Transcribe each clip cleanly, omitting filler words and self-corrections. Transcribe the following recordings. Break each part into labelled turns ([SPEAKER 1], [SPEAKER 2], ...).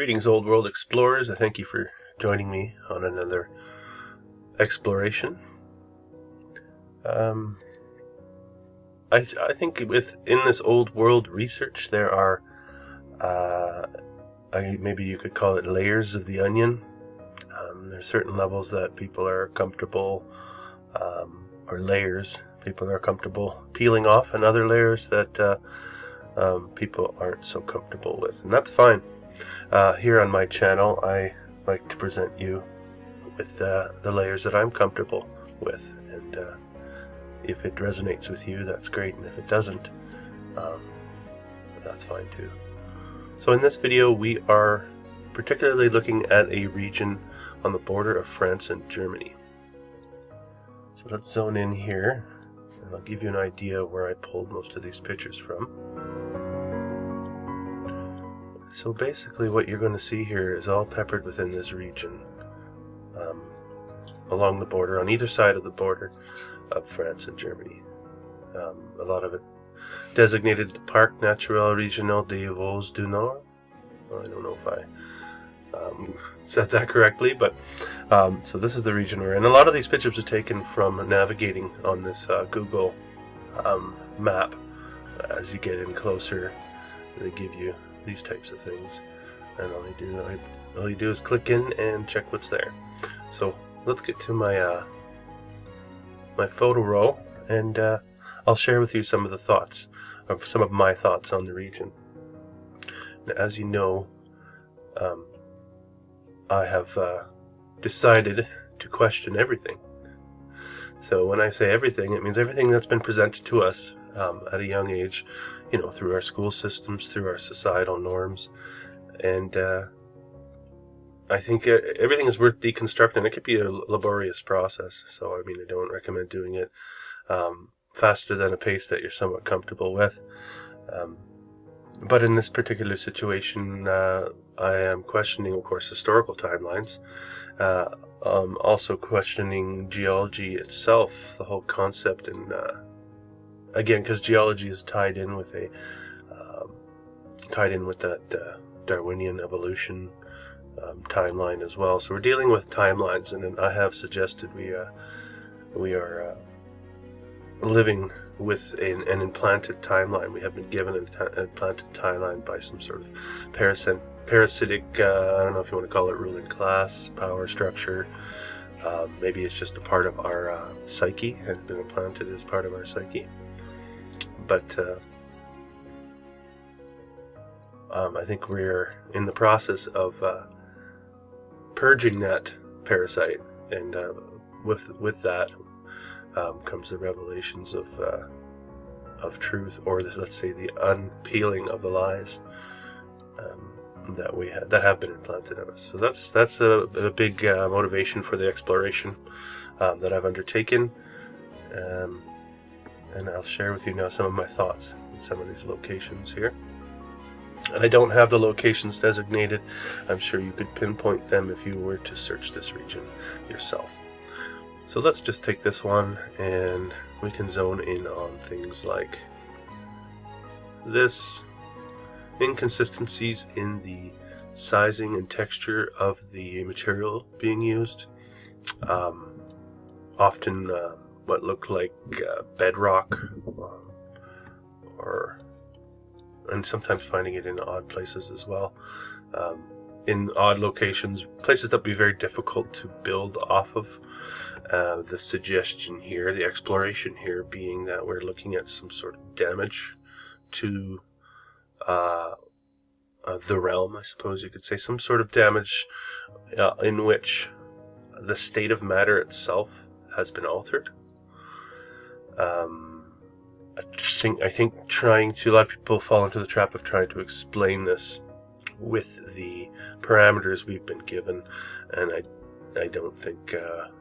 [SPEAKER 1] Greetings, Old World Explorers. I thank you for joining me on another exploration. I think within this Old World research there are, maybe you could call it layers of the onion. There's certain levels that people are comfortable, or layers people are comfortable peeling off, and other layers that people aren't so comfortable with, and that's fine. Here on my channel, I like to present you with the layers that I'm comfortable with, and if it resonates with you, that's great, and if it doesn't, that's fine too. So in this video, we are particularly looking at a region on the border of France and Germany. So let's zone in here, and I'll give you an idea of where I pulled most of these pictures from. So basically what you're going to see here is all peppered within this region, along the border, on either side of the border of France and Germany. A lot of it designated the Parc Naturel Régional des Vosges du Nord. Well, I don't know if I said that correctly, but so this is the region we're in. A lot of these pictures are taken from navigating on this Google map. As you get in closer, they give you these types of things, and all you do is click in and check what's there. So let's get to my my photo row, and I'll share with you some of the thoughts, or some of my thoughts on the region. Now, as you know, I have decided to question everything. So when I say everything, it means everything that's been presented to us at a young age, you know, through our school systems, through our societal norms, and I think everything is worth deconstructing. It could be a laborious process, so I mean, I don't recommend doing it faster than a pace that you're somewhat comfortable with. But in this particular situation, I am questioning, of course, historical timelines. Also questioning geology itself, the whole concept, and again, because geology is tied in with that Darwinian evolution timeline as well. So we're dealing with timelines, and I have suggested we are living with an implanted timeline. We have been given an implanted timeline by some sort of parasitic, I don't know if you want to call it ruling class, power structure. Maybe it's just a part of our psyche, has been implanted as part of our psyche. But I think we're in the process of purging that parasite, and with that comes the revelations of truth, or let's say the unpeeling of the lies that have been implanted in us. So that's a big motivation for the exploration that I've undertaken, and I'll share with you now some of my thoughts in some of these locations here. And I don't have the locations designated. I'm sure you could pinpoint them if you were to search this region yourself. So let's just take this one, and we can zone in on things like this: inconsistencies in the sizing and texture of the material being used. Often what looked like bedrock, and sometimes finding it in odd places as well. In odd locations, places that would be very difficult to build off of. The suggestion here, the exploration here, being that we're looking at some sort of damage to the realm, I suppose you could say, some sort of damage in which the state of matter itself has been altered. I think a lot of people fall into the trap of trying to explain this with the parameters we've been given, and I don't think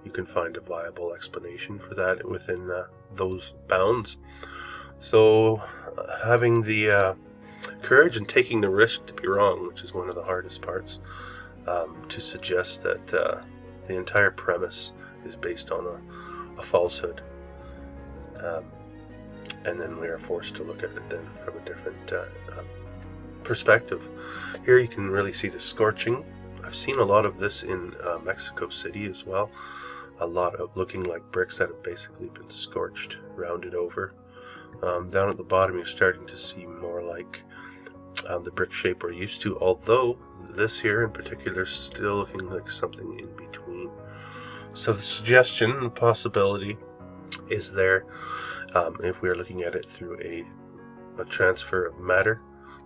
[SPEAKER 1] you can find a viable explanation for that within those bounds. So having the courage and taking the risk to be wrong, which is one of the hardest parts, to suggest that the entire premise is based on a falsehood. And then we are forced to look at it then from a different perspective. Here you can really see the scorching. I've seen a lot of this in Mexico City as well. A lot of looking like bricks that have basically been scorched, rounded over. Down at the bottom you're starting to see more like the brick shape we're used to, although this here in particular is still looking like something in between. So the suggestion, the possibility is there, if we're looking at it through a transfer of matter,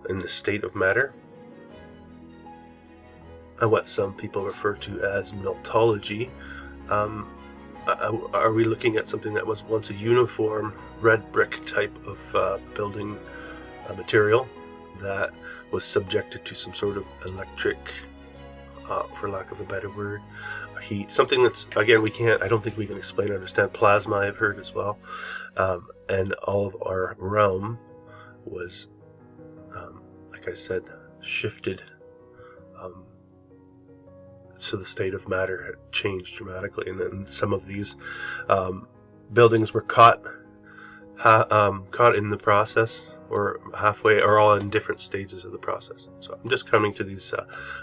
[SPEAKER 1] in the state of matter, and what some people refer to as meltology. Are we looking at something that was once a uniform red brick type of building material that was subjected to some sort of electric, for lack of a better word, heat? Something that's, again, I don't think we can explain or understand. Plasma, I've heard as well. And all of our realm was, like I said, shifted. So the state of matter had changed dramatically, and then some of these buildings were caught in the process, or halfway, or all in different stages of the process. So I'm just coming to these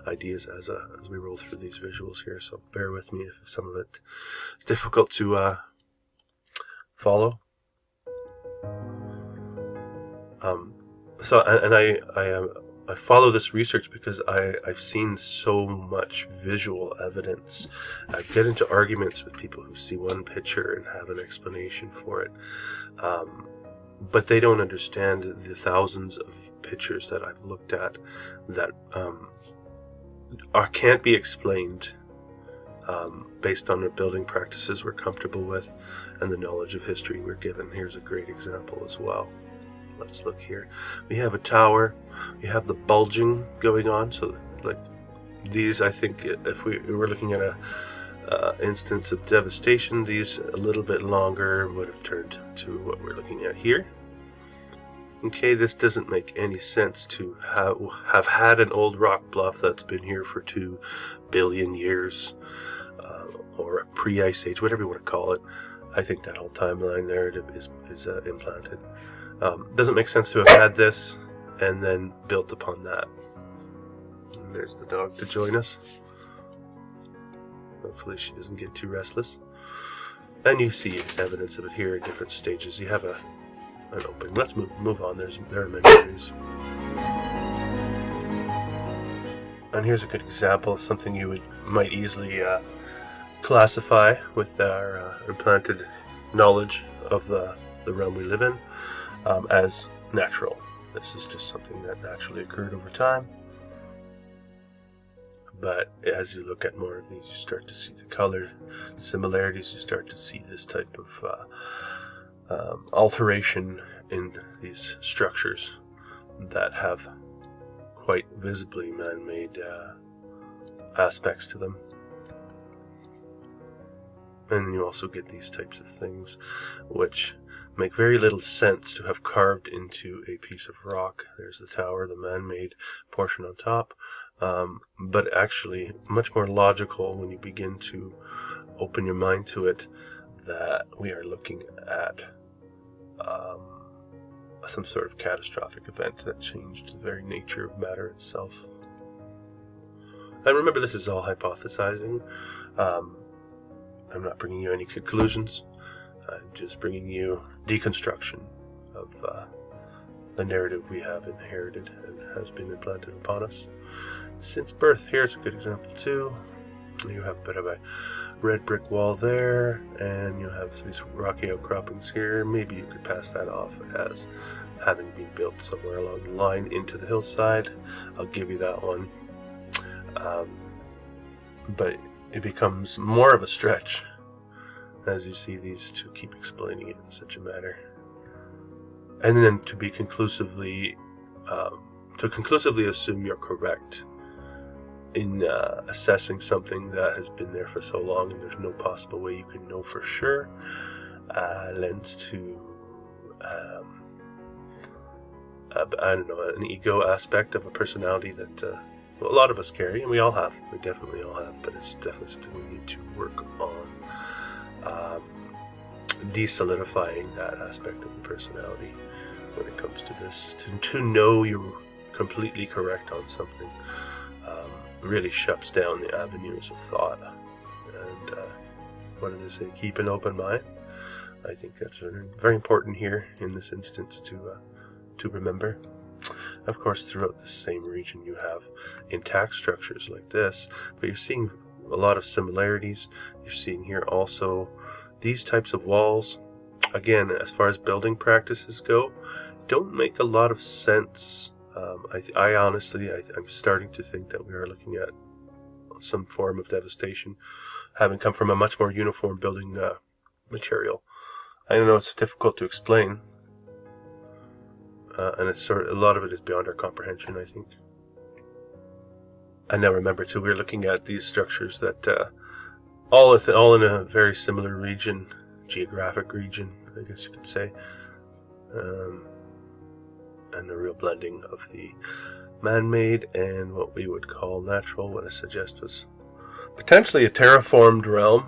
[SPEAKER 1] ideas as we roll through these visuals here. So bear with me if some of it is difficult to follow. I follow this research because I've seen so much visual evidence. I get into arguments with people who see one picture and have an explanation for it. But they don't understand the thousands of pictures that I've looked at that can't be explained based on the building practices we're comfortable with and the knowledge of history we're given. Here's a great example as well. Let's look here. We have a tower. We have the bulging going on. So, like these, I think, if we were looking at a instance of devastation, these a little bit longer would have turned to what we're looking at here. Okay, this doesn't make any sense to have had an old rock bluff that's been here for 2 billion years, or a pre-ice age, whatever you want to call it. I think that whole timeline narrative is implanted. Doesn't make sense to have had this and then built upon that. And there's the dog to join us. Hopefully she doesn't get too restless. And you see evidence of it here at different stages. You have an opening. Let's move on. There are many areas. And here's a good example of something you might easily classify with our implanted knowledge of the realm we live in as natural. This is just something that naturally occurred over time. But as you look at more of these, you start to see the color similarities. You start to see this type of alteration in these structures that have quite visibly man-made aspects to them. And you also get these types of things which make very little sense to have carved into a piece of rock. There's the tower, the man-made portion on top, but actually much more logical when you begin to open your mind to it, that we are looking at some sort of catastrophic event that changed the very nature of matter itself. And remember, this is all hypothesizing. I'm not bringing you any conclusions. I'm just bringing you deconstruction of the narrative we have inherited and has been implanted upon us since birth. Here's a good example too. You have a bit of a red brick wall there, and you have these rocky outcroppings here. Maybe you could pass that off as having been built somewhere along the line into the hillside. I'll give you that one. But it becomes more of a stretch as you see these two keep explaining it in such a manner. And then to conclusively assume you're correct in assessing something that has been there for so long and there's no possible way you can know for sure, lends to an ego aspect of a personality that a lot of us carry, and we definitely all have, but it's definitely something we need to work on, desolidifying that aspect of the personality when it comes to this, to know completely correct on something really shuts down the avenues of thought. And what do they say? Keep an open mind. I think that's very important here in this instance to remember. Of course, throughout the same region you have intact structures like this, but you're seeing a lot of similarities. You're seeing here also these types of walls, again, as far as building practices go, don't make a lot of sense. I honestly, I'm starting to think that we are looking at some form of devastation, having come from a much more uniform building material. I know it's difficult to explain, and it's a lot of it is beyond our comprehension, I think. And now remember too, we're looking at these structures that all in a very similar region, geographic region, I guess you could say, and the real blending of the man-made and what we would call natural, what I suggest was potentially a terraformed realm.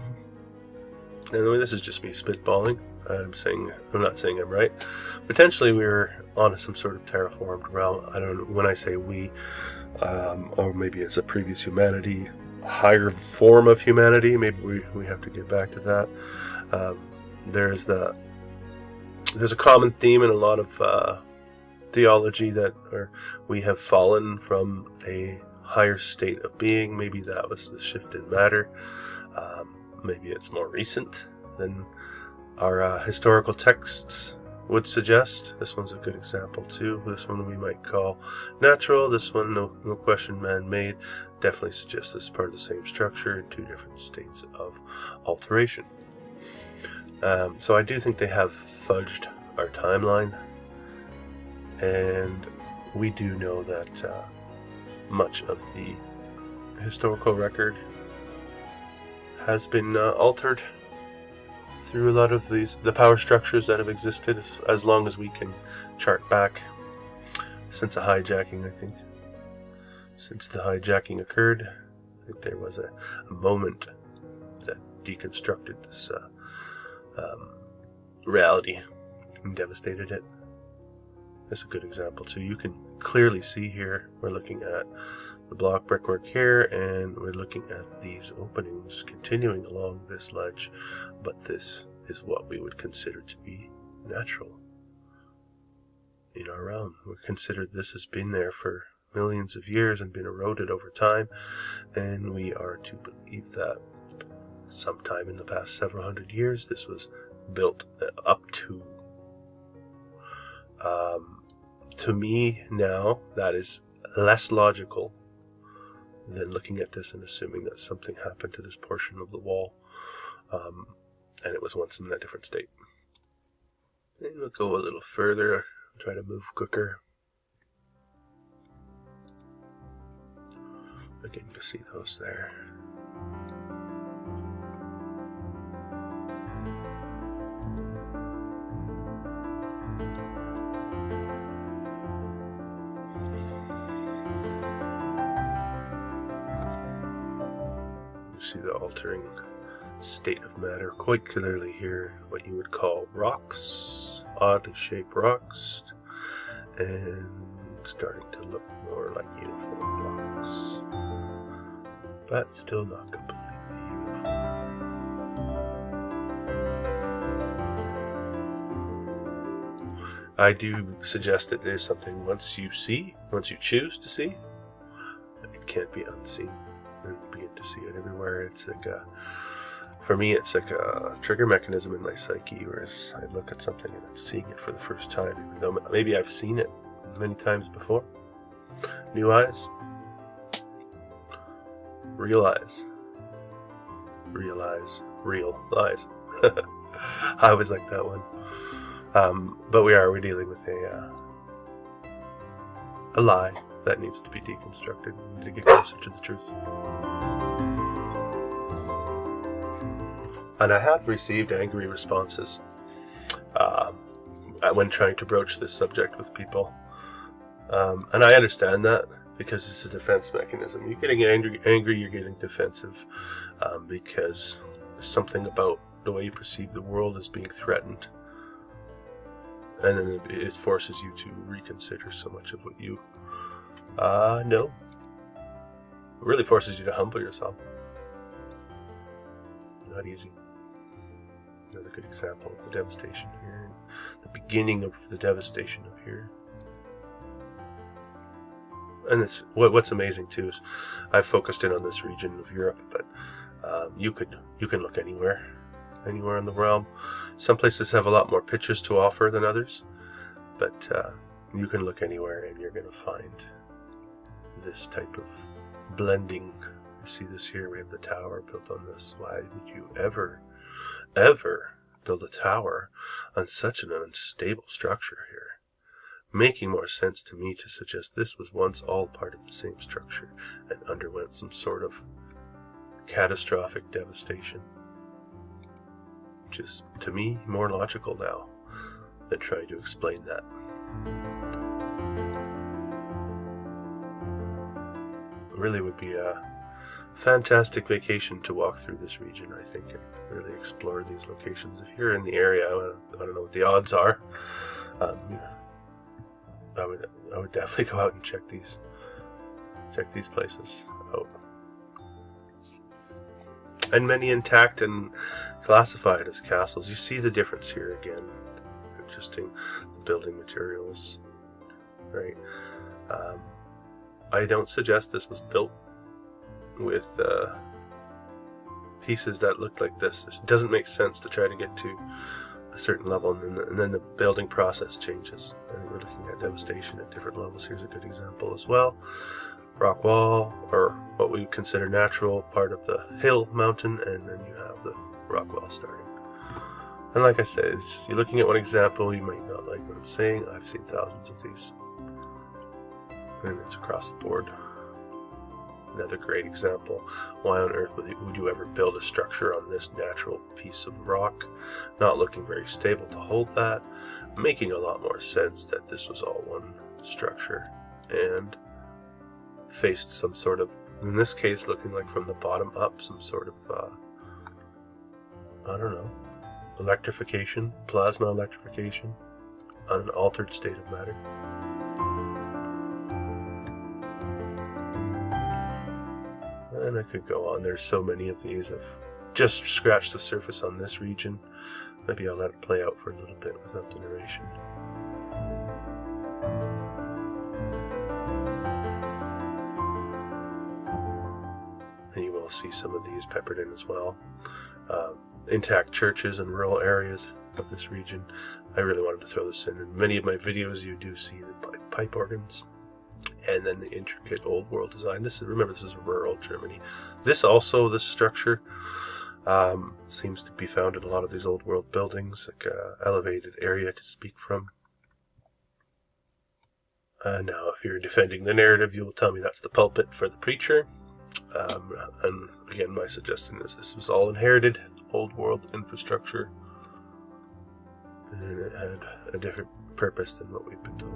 [SPEAKER 1] Anyway, this is just me spitballing. I'm not saying I'm right. Potentially we were on some sort of terraformed realm. I don't know, when I say we, or maybe it's a previous humanity, higher form of humanity. Maybe we have to get back to that. There's a common theme in a lot of theology that we have fallen from a higher state of being. Maybe that was the shift in matter. Maybe it's more recent than our historical texts would suggest. This one's a good example too. This one we might call natural. This one, no question, man-made. Definitely suggests this is part of the same structure in two different states of alteration. So I do think they have fudged our timeline, and we do know that much of the historical record has been altered through a lot of the power structures that have existed as long as we can chart back since the hijacking. I think since the hijacking occurred, I think there was a moment that deconstructed this reality and devastated it. That's a good example too. You can clearly see here, we're looking at the block brickwork here, and we're looking at these openings continuing along this ledge, but this is what we would consider to be natural in our realm. We considered this has been there for millions of years and been eroded over time, and we are to believe that sometime in the past several hundred years this was built up to. To me now, that is less logical than looking at this and assuming that something happened to this portion of the wall, and it was once in a different state. And we'll go a little further, try to move quicker. Again, you can see those there. See the altering state of matter quite clearly here, what you would call rocks, oddly shaped rocks, and starting to look more like uniform blocks, but still not completely uniform. I do suggest that there's something once you choose to see, it can't be unseen. And begin to see it everywhere. It's like for me, it's like a trigger mechanism in my psyche, whereas I look at something and I'm seeing it for the first time, even though maybe I've seen it many times before. New eyes. Realize. Real eyes. I always like that one. But we're dealing with a lie that needs to be deconstructed. We need to get closer to the truth. And I have received angry responses when trying to broach this subject with people. And I understand that, because it's a defense mechanism. You're getting angry, you're getting defensive, because something about the way you perceive the world is being threatened. And then it forces you to reconsider so much of what you No. It really forces you to humble yourself. Not easy. Another good example of the devastation here. The beginning of the devastation of here. And it's, what's amazing too is I've focused in on this region of Europe, but you can look anywhere in the realm. Some places have a lot more pictures to offer than others, but you can look anywhere and you're going to find this type of blending. You see this here, we have the tower built on this. Why would you ever build a tower on such an unstable structure here? Making more sense to me to suggest this was once all part of the same structure and underwent some sort of catastrophic devastation. Which is, to me, more logical now than trying to explain that. It really would be a fantastic vacation to walk through this region, I think, and really explore these locations. If you're in the area, I don't know what the odds are. I would definitely go out and check these places out. And many intact and classified as castles. You see the difference here again. Interesting building materials, right? I don't suggest this was built with pieces that look like this. It doesn't make sense to try to get to a certain level and then the building process changes. I think we're looking at devastation at different levels. Here's a good example as well. Rock wall, or what we consider natural, part of the hill mountain, and then you have the rock wall starting. And like I said, you're looking at one example, you might not like what I'm saying. I've seen thousands of these, and it's across the board. Another great example. Why on earth would you ever build a structure on this natural piece of rock, not looking very stable to hold that, making a lot more sense that this was all one structure and faced some sort of, in this case, looking like from the bottom up, some sort of, I don't know, electrification, plasma electrification, on an altered state of matter. And I could go on. There's so many of these. I've just scratched the surface on this region. Maybe I'll let it play out for a little bit without the narration. And you will see some of these peppered in as well. Intact churches in rural areas of this region. I really wanted to throw this in. In many of my videos, you do see the pipe organs, and then the intricate old world design. Remember, this is rural Germany. This structure seems to be found in a lot of these old world buildings, like an elevated area to speak from. Now, if you're defending the narrative, you will tell me that's the pulpit for the preacher. And again, my suggestion is this was all inherited old world infrastructure, and it had a different purpose than what we've been told.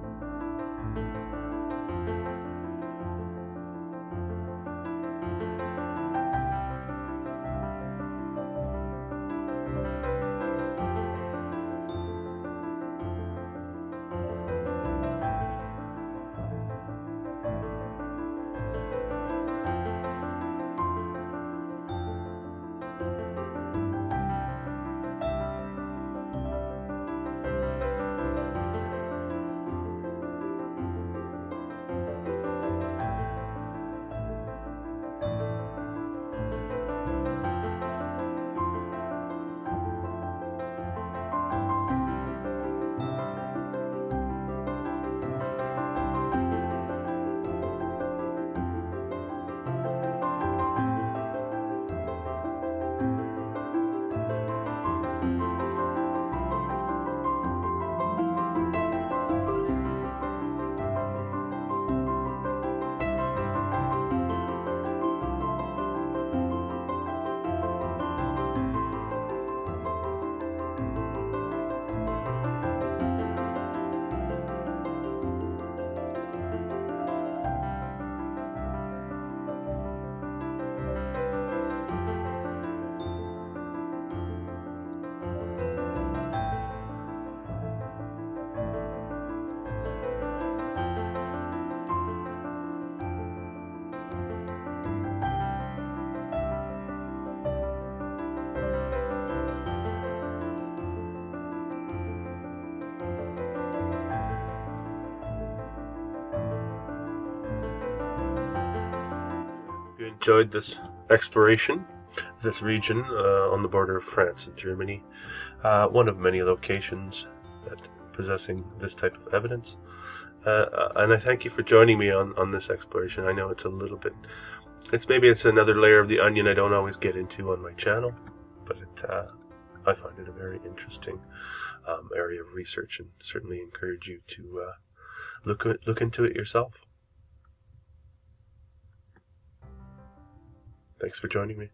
[SPEAKER 1] enjoyed this exploration, this region on the border of France and Germany, one of many locations that possessing this type of evidence. And I thank you for joining me on this exploration. I know it's a little bit, it's another layer of the onion I don't always get into on my channel, but I find it a very interesting area of research, and certainly encourage you to look into it yourself. Thanks for joining me.